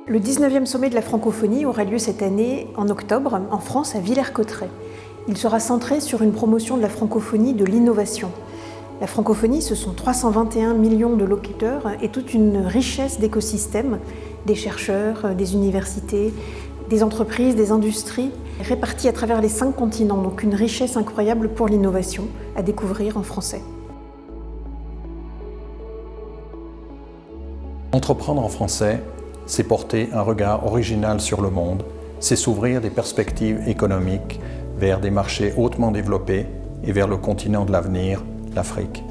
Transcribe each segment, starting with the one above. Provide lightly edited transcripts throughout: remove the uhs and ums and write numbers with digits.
Le 19e sommet de la francophonie aura lieu cette année en octobre en France à Villers-Cotterêts. Il sera centré sur une promotion de la francophonie de l'innovation. La francophonie, ce sont 321 millions de locuteurs et toute une richesse d'écosystèmes, des chercheurs, des universités, des entreprises, des industries, réparties à travers les 5 continents, donc une richesse incroyable pour l'innovation à découvrir en français. Entreprendre en français, c'est porter un regard original sur le monde, c'est s'ouvrir des perspectives économiques vers des marchés hautement développés et vers le continent de l'avenir, l'Afrique.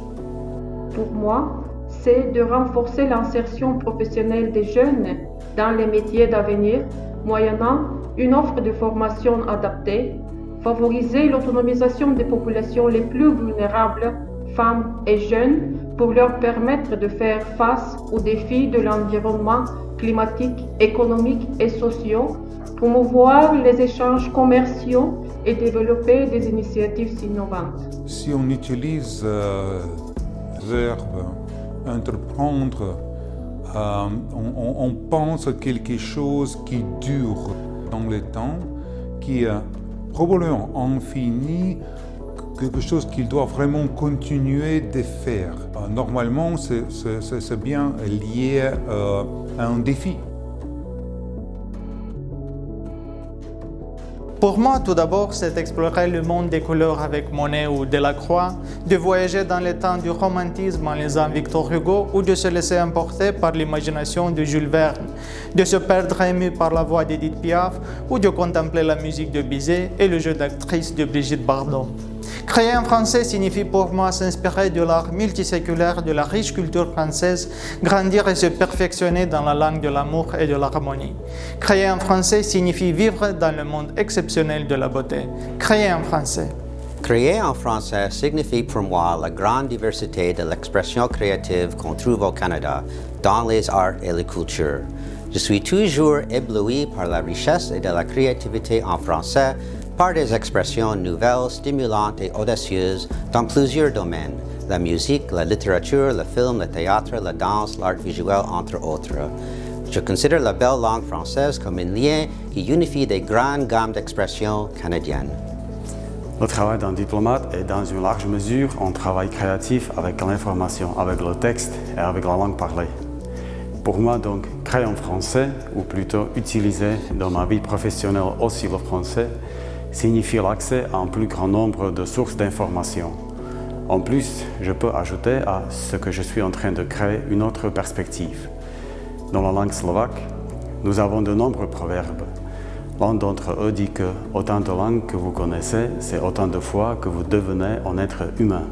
Pour moi, c'est de renforcer l'insertion professionnelle des jeunes dans les métiers d'avenir, moyennant une offre de formation adaptée, favoriser l'autonomisation des populations les plus vulnérables, femmes et jeunes, pour leur permettre de faire face aux défis de l'environnement climatique, économique et sociaux, promouvoir les échanges commerciaux et développer des initiatives innovantes. Si on utilise le verbe entreprendre, on pense à quelque chose qui dure dans le temps, qui est probablement infini, quelque chose qu'il doit vraiment continuer de faire. Normalement, c'est bien lié à un défi. Pour moi, tout d'abord, c'est explorer le monde des couleurs avec Monet ou Delacroix, de voyager dans le temps du romantisme en lisant Victor Hugo ou de se laisser emporter par l'imagination de Jules Verne, de se perdre ému par la voix d'Edith Piaf ou de contempler la musique de Bizet et le jeu d'actrice de Brigitte Bardot. Créer en français signifie pour moi s'inspirer de l'art multiséculaire de la riche culture française, grandir et se perfectionner dans la langue de l'amour et de l'harmonie. Créer en français signifie vivre dans le monde exceptionnel de la beauté. Créer en français. Créer en français signifie pour moi la grande diversité de l'expression créative qu'on trouve au Canada, dans les arts et les cultures. Je suis toujours ébloui par la richesse et de la créativité en français, par des expressions nouvelles, stimulantes et audacieuses dans plusieurs domaines, la musique, la littérature, le film, le théâtre, la danse, l'art visuel, entre autres. Je considère la belle langue française comme un lien qui unifie des grandes gammes d'expressions canadiennes. Le travail d'un diplomate est dans une large mesure un travail créatif avec l'information, avec le texte et avec la langue parlée. Pour moi, donc, créer en français, ou plutôt utiliser dans ma vie professionnelle aussi le français, signifie l'accès à un plus grand nombre de sources d'informations. En plus, je peux ajouter à ce que je suis en train de créer une autre perspective. Dans la langue slovaque, nous avons de nombreux proverbes. L'un d'entre eux dit que autant de langues que vous connaissez, c'est autant de fois que vous devenez un être humain.